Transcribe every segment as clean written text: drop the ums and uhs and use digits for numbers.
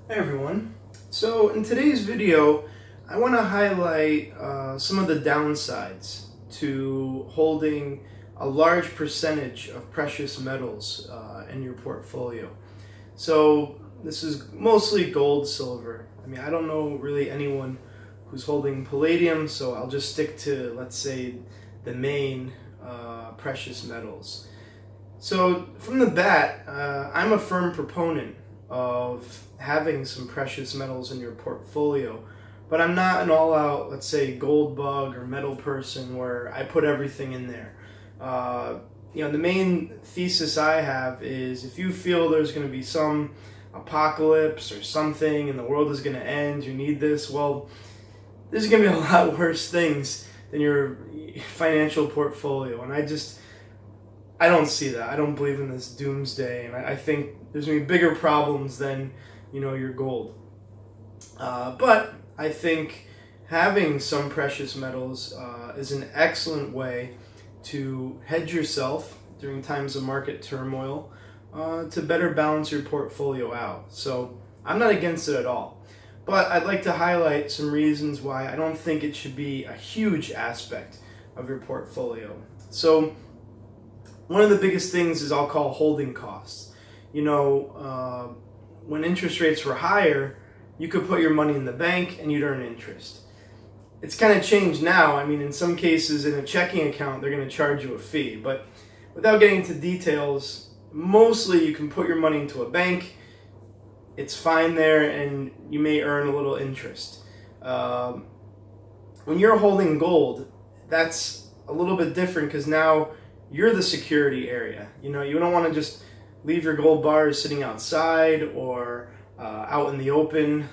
Hey everyone. So in today's video, I want to highlight some of the downsides to holding a large percentage of precious metals in your portfolio. So this is mostly gold, silver. I mean, I don't know really anyone who's holding palladium, so I'll just stick to, let's say, the main precious metals. So from the bat, I'm a firm proponent of having some precious metals in your portfolio, but I'm not an all-out, let's say, gold bug or metal person where I put everything in there. The main thesis I have is if you feel there's going to be some apocalypse or something and the world is going to end, you need this, well, there's going to be a lot worse things than your financial portfolio, and I don't see that. I don't believe in this doomsday, and I think there's going to be bigger problems than, your gold. But I think having some precious metals is an excellent way to hedge yourself during times of market turmoil to better balance your portfolio out. So I'm not against it at all. But I'd like to highlight some reasons why I don't think it should be a huge aspect of your portfolio. So one of the biggest things is I'll call holding costs. When interest rates were higher, you could put your money in the bank and you'd earn interest. It's kind of changed now. I mean, in some cases, in a checking account, they're going to charge you a fee. But without getting into details, mostly you can put your money into a bank. It's fine there, and you may earn a little interest. When you're holding gold, that's a little bit different because now you're the security area. You don't want to just leave your gold bars sitting outside or out in the open.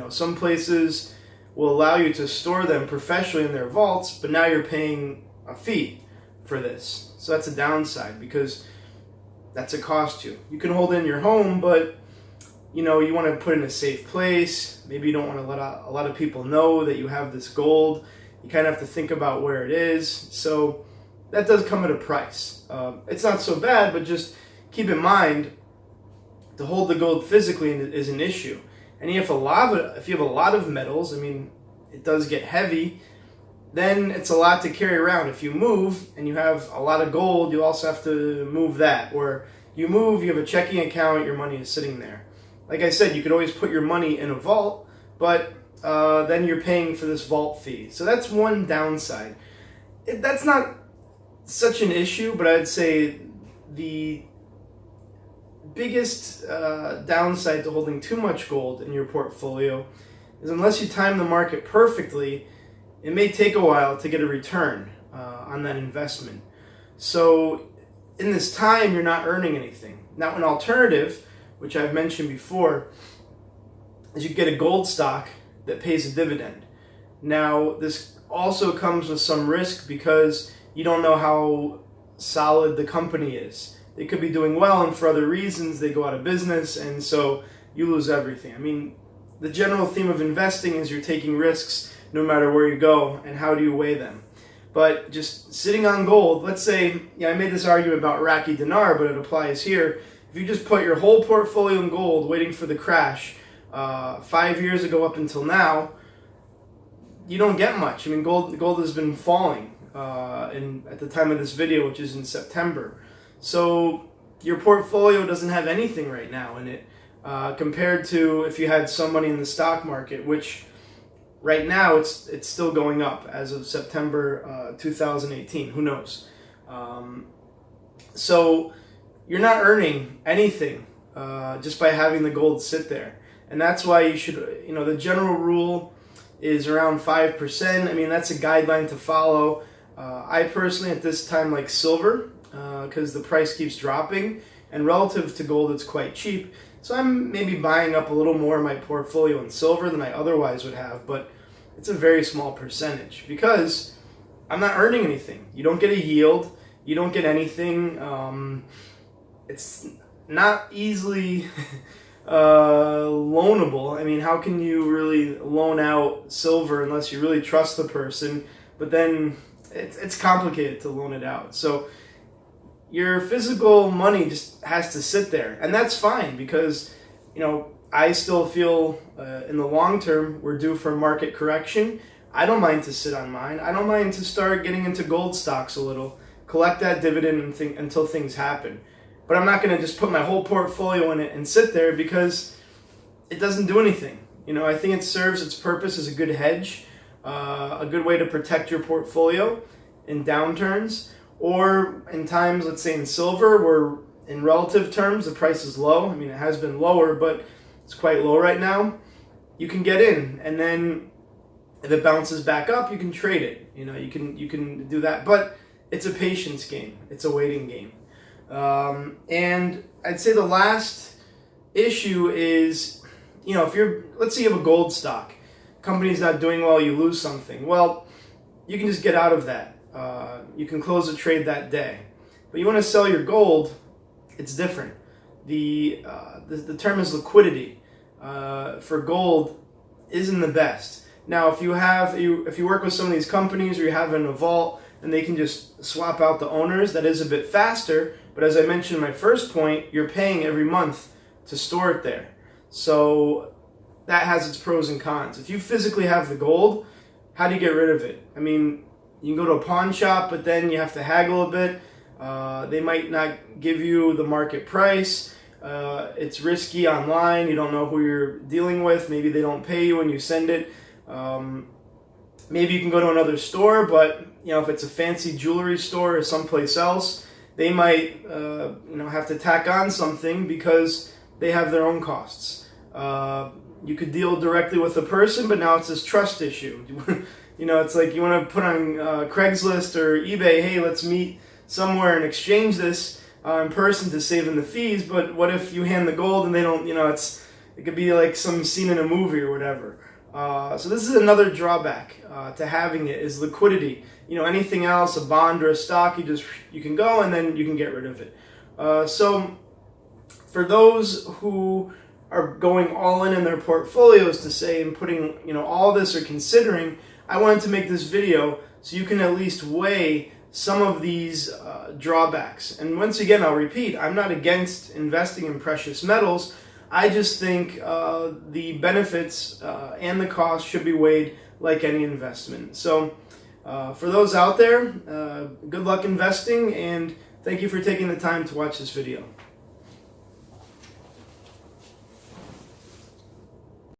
Some places will allow you to store them professionally in their vaults, but now you're paying a fee for this. So that's a downside because that's a cost you. You can hold it in your home, but you want to put it in a safe place. Maybe you don't want to let a lot of people know that you have this gold. You kind of have to think about where it is. So that does come at a price. It's not so bad, but just keep in mind to hold the gold physically is an issue. And if you have a lot of metals, I mean, it does get heavy, then it's a lot to carry around. If you move and you have a lot of gold, you also have to move that. Or you move, you have a checking account, your money is sitting there. Like I said, you could always put your money in a vault, but then you're paying for this vault fee. So that's one downside. That's not such an issue, but I'd say the biggest downside to holding too much gold in your portfolio is unless you time the market perfectly, it may take a while to get a return on that investment. So in this time, you're not earning anything. Now, an alternative, which I've mentioned before, is you get a gold stock that pays a dividend. Now, this also comes with some risk because you don't know how solid the company is. They could be doing well, and for other reasons, they go out of business, and so you lose everything. I mean, the general theme of investing is you're taking risks no matter where you go, and how do you weigh them? But just sitting on gold, let's say, I made this argument about Iraqi dinar, but it applies here. If you just put your whole portfolio in gold waiting for the crash 5 years ago up until now, you don't get much. I mean, gold has been falling at the time of this video, which is in September. So your portfolio doesn't have anything right now in it compared to if you had some money in the stock market, which right now it's still going up as of September 2018. Who knows? So you're not earning anything just by having the gold sit there. And that's why you should, the general rule is around 5%. I mean, that's a guideline to follow. I personally at this time like silver because the price keeps dropping, and relative to gold it's quite cheap. So I'm maybe buying up a little more in my portfolio in silver than I otherwise would have, but it's a very small percentage because I'm not earning anything. You don't get a yield. You don't get anything. It's not easily loanable. I mean, how can you really loan out silver unless you really trust the person? But then it's complicated to loan it out. So your physical money just has to sit there, and that's fine because I still feel in the long term we're due for a market correction. I don't mind to sit on mine. I don't mind to start getting into gold stocks a little, collect that dividend until things happen. But I'm not going to just put my whole portfolio in it and sit there, because it doesn't do anything. You know, I think it serves its purpose as a good hedge, a good way to protect your portfolio in downturns, or in times, let's say in silver, where in relative terms the price is low. I mean, it has been lower, but it's quite low right now. You can get in, and then if it bounces back up, you can trade it. You know, you can do that, but it's a patience game. It's a waiting game. And I'd say the last issue is, you know, let's say you have a gold stock, company's not doing well, you lose something. Well, you can just get out of that. You can close the trade that day. But you want to sell your gold, it's different. The term is liquidity for gold isn't the best. Now, if you work with some of these companies, or you have in a vault and they can just swap out the owners, that is a bit faster. But as I mentioned in my first point, you're paying every month to store it there. So that has its pros and cons. If you physically have the gold, how do you get rid of it? I mean, you can go to a pawn shop, but then you have to haggle a bit. They might not give you the market price. It's risky online. You don't know who you're dealing with. Maybe they don't pay you when you send it. Maybe you can go to another store, but you know, if it's a fancy jewelry store or someplace else, they might have to tack on something because they have their own costs. You could deal directly with the person, but now it's this trust issue. You know, it's like you want to put on Craigslist or eBay, hey, let's meet somewhere and exchange this in person to save them the fees. But what if you hand the gold and they don't? You know, it could be like some scene in a movie or whatever. So this is another drawback to having it, is liquidity. You know, anything else, a bond or a stock, you can go and then you can get rid of it. So for those who are going all in their portfolios, to say, and putting, you know, all this or considering, I wanted to make this video so you can at least weigh some of these drawbacks. And once again, I'll repeat, I'm not against investing in precious metals. I just think the benefits and the costs should be weighed like any investment. So for those out there, good luck investing, and thank you for taking the time to watch this video.